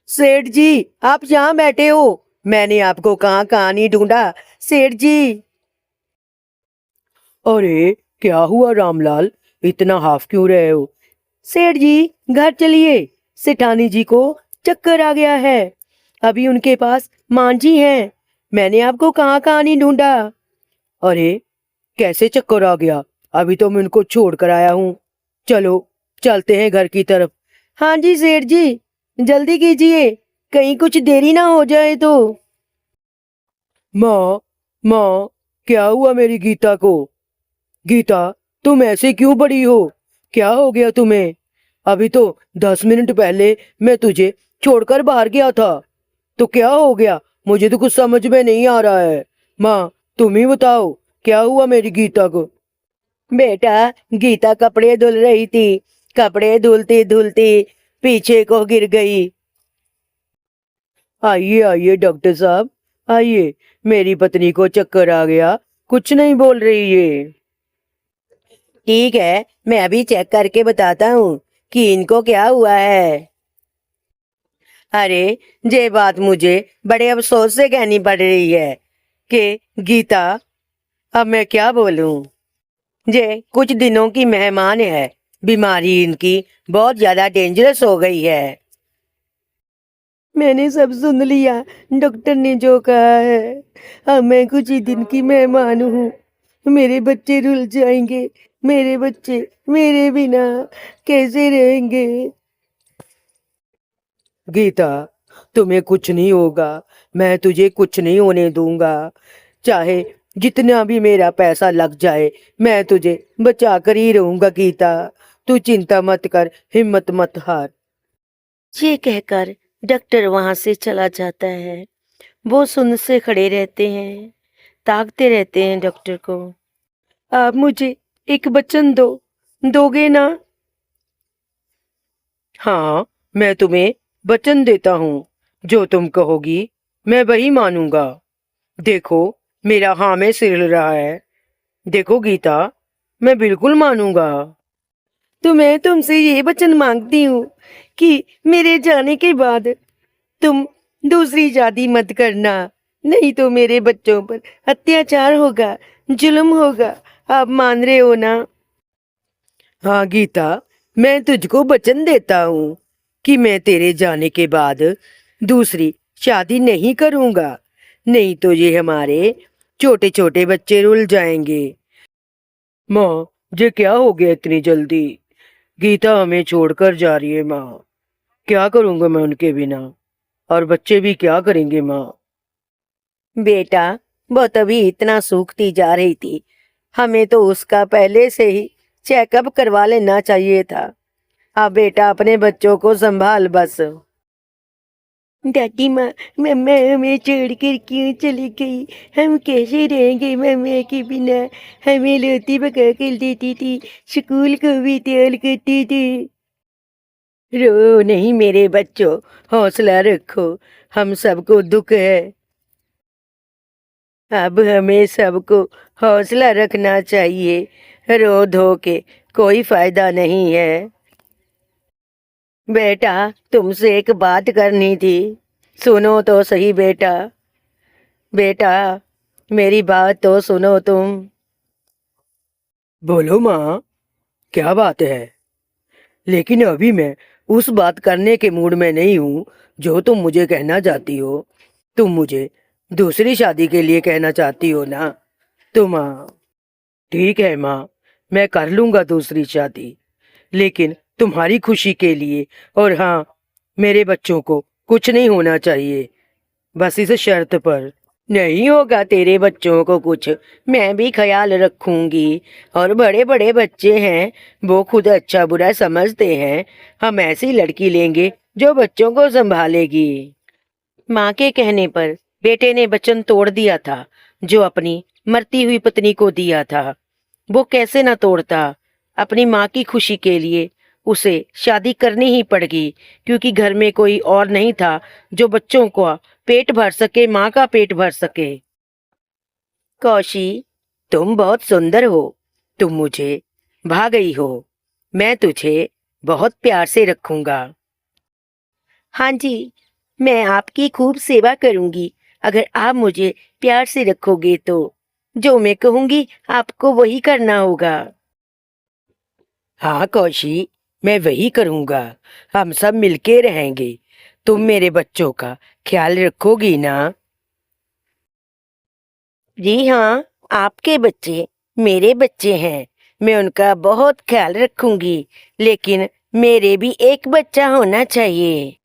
सेठ जी, आप यहाँ बैठे हो? मैंने आपको कहाँ कहाँ नहीं ढूंढा। सेठ जी। अरे क्या हुआ रामलाल, इतना हाफ क्यों रहे हो? सेठ जी, घर चलिए। सेठानी जी को चक्कर आ गया है। अभी उनके पास मांझी हैं। मैंने आपको कहाँ कहाँ नहीं ढूंढा। अरे कैसे चक्कर आ गया? अभी तो मैं उनको छोड़ कर आया हूँ। चलो चलते हैं घर की तरफ। हाँ जी सेठ जी, जल्दी कीजिए, कहीं कुछ देरी ना हो जाए तो। माँ, माँ, क्या हुआ मेरी गीता को? गीता, तुम ऐसे क्यों पड़ी हो? क्या हो गया तुम्हें? अभी तो 10 मिनट पहले मैं तुझे छोड़कर बाहर गया था। तो क्या हो गया? मुझे तो कुछ समझ में नहीं आ रहा है। माँ, तुम ही बताओ, क्या हुआ मेरी गीता को? बेटा, गीता कपड़े धुल रही थी। कपड़े धुलती धुलती पीछे को गिर गई। आइए आइए डॉक्टर साहब, आइए। मेरी पत्नी को चक्कर आ गया, कुछ नहीं बोल रही ये। ठीक है, मैं अभी चेक करके बताता हूँ कि इनको क्या हुआ है। अरे, ये बात मुझे बड़े अफसोस से कहनी पड़ रही है कि गीता, अब मैं क्या बोलूं। ये कुछ दिनों की मेहमान है। बीमारी इनकी बहुत ज्यादा डेंजरस हो गई है। मैंने सब सुन लिया। डॉक्टर ने जो कहा है, अब मैं कुछ ही दिन की मेहमान हूँ। मेरे बच्चे रुल जाएंगे। मेरे बच्चे मेरे बिना कैसे रहेंगे? गीता, तुम्हें कुछ नहीं होगा। मैं तुझे कुछ नहीं होने दूंगा। चाहे जितना भी मेरा पैसा लग जाए, मैं तुझे बचा कर ही रहूंगा गीता। तू चिंता मत कर, हिम्मत मत हार। ये कहकर डॉक्टर वहां से चला जाता है। वो सुन से खड़े रहते हैं, ताकते रहते हैं डॉक्टर को। आप मुझे एक वचन दो, दोगे ना? हाँ, मैं तुम्हें वचन देता हूँ। जो तुम कहोगी मैं वही मानूंगा। देखो, मेरा हाँ में सिर हिल रहा है। देखो गीता, मैं बिल्कुल मानूंगा। तो मैं तुमसे ये वचन मांगती हूँ कि मेरे जाने के बाद तुम दूसरी शादी मत करना। नहीं तो मेरे बच्चों पर अत्याचार होगा, जुल्म होगा। आप मान रहे हो ना? हाँ गीता, मैं तुझको वचन देता हूँ कि मैं तेरे जाने के बाद दूसरी शादी नहीं करूँगा। नहीं तो ये हमारे छोटे छोटे बच्चे रुल जाएंगे। माँ, ये क्या हो गया इतनी जल्दी? गीता हमें छोड़कर जा रही है माँ। क्या करूँगा मैं उनके बिना? और बच्चे भी क्या करेंगे माँ? बेटा, वो तभी इतना सूखती जा रही थी। हमें तो उसका पहले से ही चेकअप करवा लेना चाहिए था। अब बेटा अपने बच्चों को संभाल बस। दादी माँ, मम्मा हमें छोड़कर क्यों चली गई? हम कैसे रहेंगे मम्मा के बिना? हमें लोटी पका कर देती थी, स्कूल को भी तैयार करती थी। रो नहीं मेरे बच्चों, हौसला रखो। हम सबको दुख है। अब हमें सबको हौसला रखना चाहिए। रो धो के कोई फायदा नहीं है। बेटा, तुमसे एक बात करनी थी। सुनो तो सही बेटा। बेटा, मेरी बात तो सुनो तुम। बोलो माँ, क्या बात है? लेकिन अभी मैं उस बात करने के मूड में नहीं हूँ जो तुम मुझे कहना चाहती हो। तुम मुझे दूसरी शादी के लिए कहना चाहती हो ना? तो माँ, ठीक है माँ, मैं कर लूंगा दूसरी शादी, लेकिन तुम्हारी खुशी के लिए। और हाँ, मेरे बच्चों को कुछ नहीं होना चाहिए, बस इस शर्त पर। नहीं होगा तेरे बच्चों को कुछ, मैं भी ख्याल रखूंगी। और बड़े बड़े बच्चे हैं, वो खुद अच्छा बुरा समझते हैं। हम ऐसी लड़की लेंगे जो बच्चों को संभालेगी। माँ के कहने पर बेटे ने वचन तोड़ दिया था, जो अपनी मरती हुई पत्नी को दिया था। वो कैसे न तोड़ता? अपनी माँ की खुशी के लिए उसे शादी करनी ही पड़गी, क्योंकि घर में कोई और नहीं था जो बच्चों को पेट भर सके, माँ का पेट भर सके। कौशी, तुम बहुत सुंदर हो। तुम मुझे भा गई हो। मैं तुझे बहुत प्यार से रखूंगा। हाँ जी, मैं आपकी खूब सेवा करूंगी अगर आप मुझे प्यार से रखोगे तो। जो मैं कहूंगी आपको वही करना होगा। हाँ कौशी, मैं वही करूँगा। हम सब मिलके रहेंगे। तुम मेरे बच्चों का ख्याल रखोगी ना? जी हाँ, आपके बच्चे मेरे बच्चे हैं। मैं उनका बहुत ख्याल रखूंगी, लेकिन मेरे भी एक बच्चा होना चाहिए।